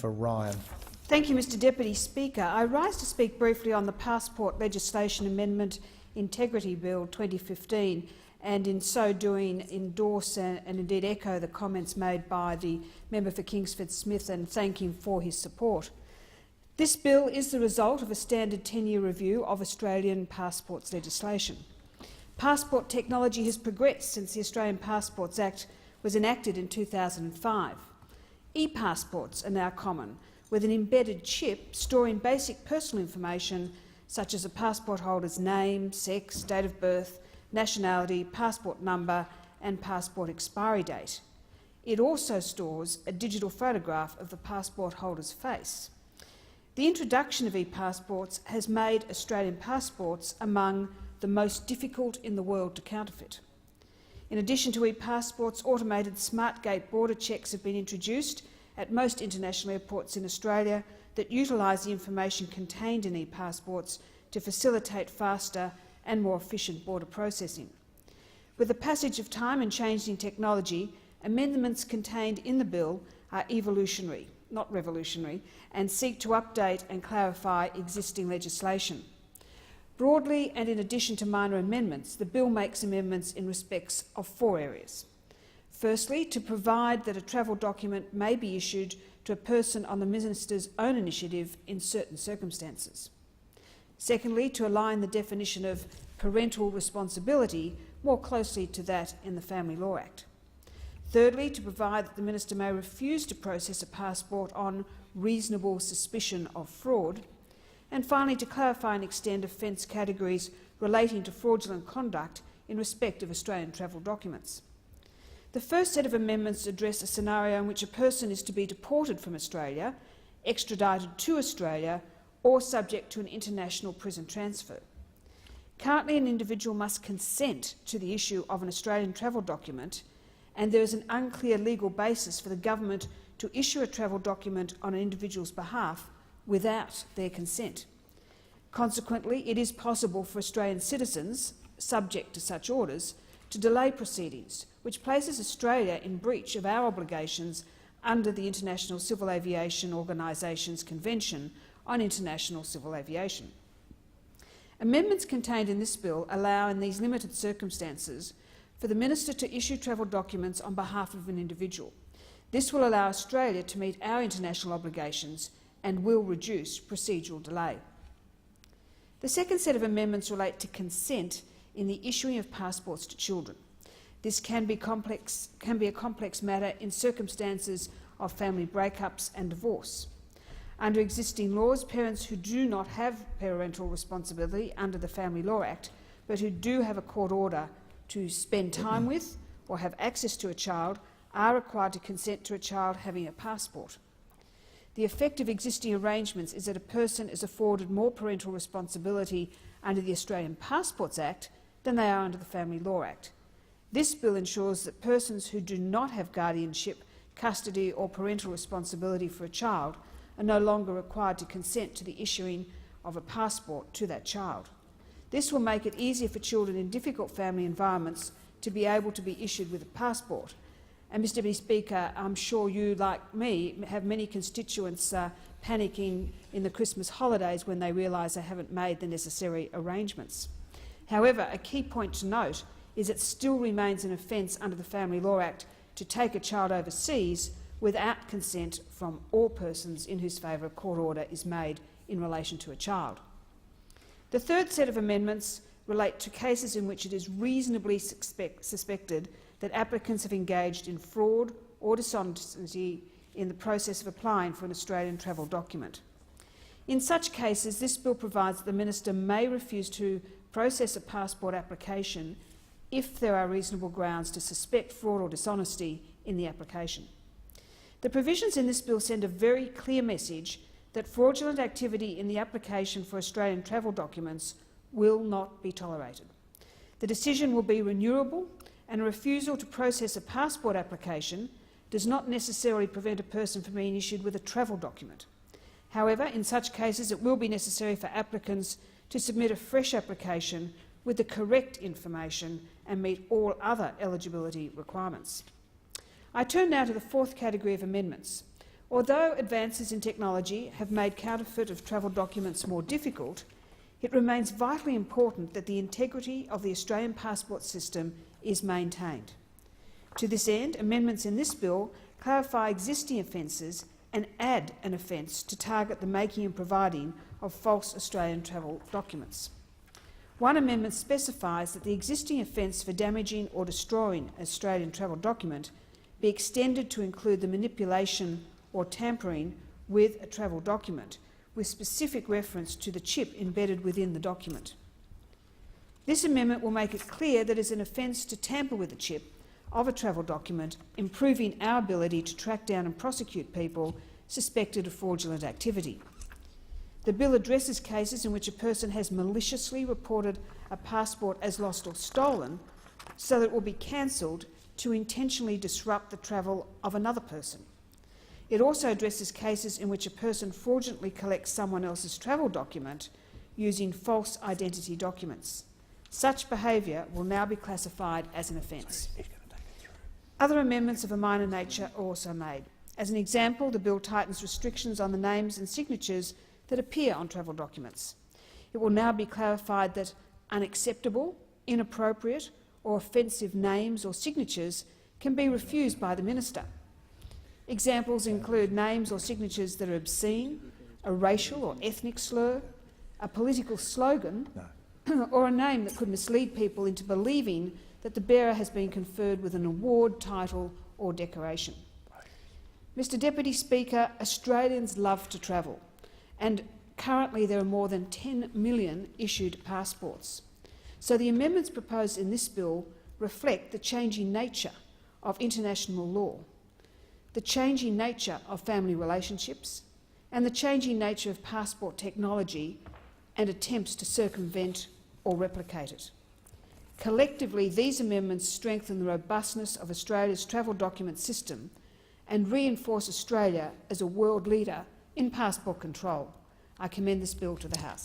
for Ryan. Thank you, Mr Deputy Speaker. I rise to speak briefly on the Passport Legislation Amendment Integrity Bill 2015 and in so doing endorse and indeed echo the comments made by the member for Kingsford Smith and thank him for his support. This bill is the result of a standard 10-year review of Australian passports legislation. Passport technology has progressed since the Australian Passports Act was enacted in 2005. E-passports are now common, with an embedded chip storing basic personal information such as a passport holder's name, sex, date of birth, nationality, passport number and passport expiry date. It also stores a digital photograph of the passport holder's face. The introduction of e-passports has made Australian passports among the most difficult in the world to counterfeit. In addition to e-passports, automated smart gate border checks have been introduced at most international airports in Australia that utilise the information contained in e-passports to facilitate faster and more efficient border processing. With the passage of time and changing technology, amendments contained in the bill are evolutionary, not revolutionary, and seek to update and clarify existing legislation. Broadly, and in addition to minor amendments, the bill makes amendments in respects of 4 areas. Firstly, to provide that a travel document may be issued to a person on the Minister's own initiative in certain circumstances. Secondly, to align the definition of parental responsibility more closely to that in the Family Law Act. Thirdly, to provide that the Minister may refuse to process a passport on reasonable suspicion of fraud. And finally, to clarify and extend offence categories relating to fraudulent conduct in respect of Australian travel documents. The first set of amendments address a scenario in which a person is to be deported from Australia, extradited to Australia, or subject to an international prison transfer. Currently, an individual must consent to the issue of an Australian travel document, and there is an unclear legal basis for the government to issue a travel document on an individual's behalf without their consent. Consequently, it is possible for Australian citizens, subject to such orders, to delay proceedings, which places Australia in breach of our obligations under the International Civil Aviation Organisation's Convention on International Civil Aviation. Amendments contained in this bill allow, in these limited circumstances, for the Minister to issue travel documents on behalf of an individual. This will allow Australia to meet our international obligations and will reduce procedural delay. The second set of amendments relate to consent in the issuing of passports to children. This can be a complex matter in circumstances of family breakups and divorce. Under existing laws, parents who do not have parental responsibility under the Family Law Act, but who do have a court order to spend time with or have access to a child, are required to consent to a child having a passport. The effect of existing arrangements is that a person is afforded more parental responsibility under the Australian Passports Act than they are under the Family Law Act. This bill ensures that persons who do not have guardianship, custody or parental responsibility for a child are no longer required to consent to the issuing of a passport to that child. This will make it easier for children in difficult family environments to be able to be issued with a passport. And, Mr Deputy Speaker, I'm sure you, like me, have many constituents panicking in the Christmas holidays when they realise they haven't made the necessary arrangements. However, a key point to note is it still remains an offence under the Family Law Act to take a child overseas without consent from all persons in whose favour a court order is made in relation to a child. The third set of amendments relate to cases in which it is reasonably suspected that applicants have engaged in fraud or dishonesty in the process of applying for an Australian travel document. In such cases, this bill provides that the Minister may refuse to process a passport application if there are reasonable grounds to suspect fraud or dishonesty in the application. The provisions in this bill send a very clear message that fraudulent activity in the application for Australian travel documents will not be tolerated. The decision will be renewable, and a refusal to process a passport application does not necessarily prevent a person from being issued with a travel document. However, in such cases it will be necessary for applicants to submit a fresh application with the correct information and meet all other eligibility requirements. I turn now to the fourth category of amendments, Although advances in technology have made counterfeit of travel documents more difficult, it remains vitally important that the integrity of the Australian passport system is maintained. To this end, amendments in this bill clarify existing offences and add an offence to target the making and providing of false Australian travel documents. One amendment specifies that the existing offence for damaging or destroying an Australian travel document be extended to include the manipulation or tampering with a travel document, with specific reference to the chip embedded within the document. This amendment will make it clear that it is an offence to tamper with the chip of a travel document, improving our ability to track down and prosecute people suspected of fraudulent activity. The bill addresses cases in which a person has maliciously reported a passport as lost or stolen so that it will be cancelled to intentionally disrupt the travel of another person. It also addresses cases in which a person fraudulently collects someone else's travel document using false identity documents. Such behaviour will now be classified as an offence. Other amendments of a minor nature are also made. As an example, the bill tightens restrictions on the names and signatures that appear on travel documents. It will now be clarified that unacceptable, inappropriate or offensive names or signatures can be refused by the minister. Examples include names or signatures that are obscene, a racial or ethnic slur, a political slogan, or a name that could mislead people into believing that the bearer has been conferred with an award, title or decoration. Mr Deputy Speaker, Australians love to travel, and currently there are more than 10 million issued passports. So the amendments proposed in this bill reflect the changing nature of international law, the changing nature of family relationships, and the changing nature of passport technology and attempts to circumvent or replicate it. Collectively, these amendments strengthen the robustness of Australia's travel document system and reinforce Australia as a world leader in passport control. I commend this bill to the House.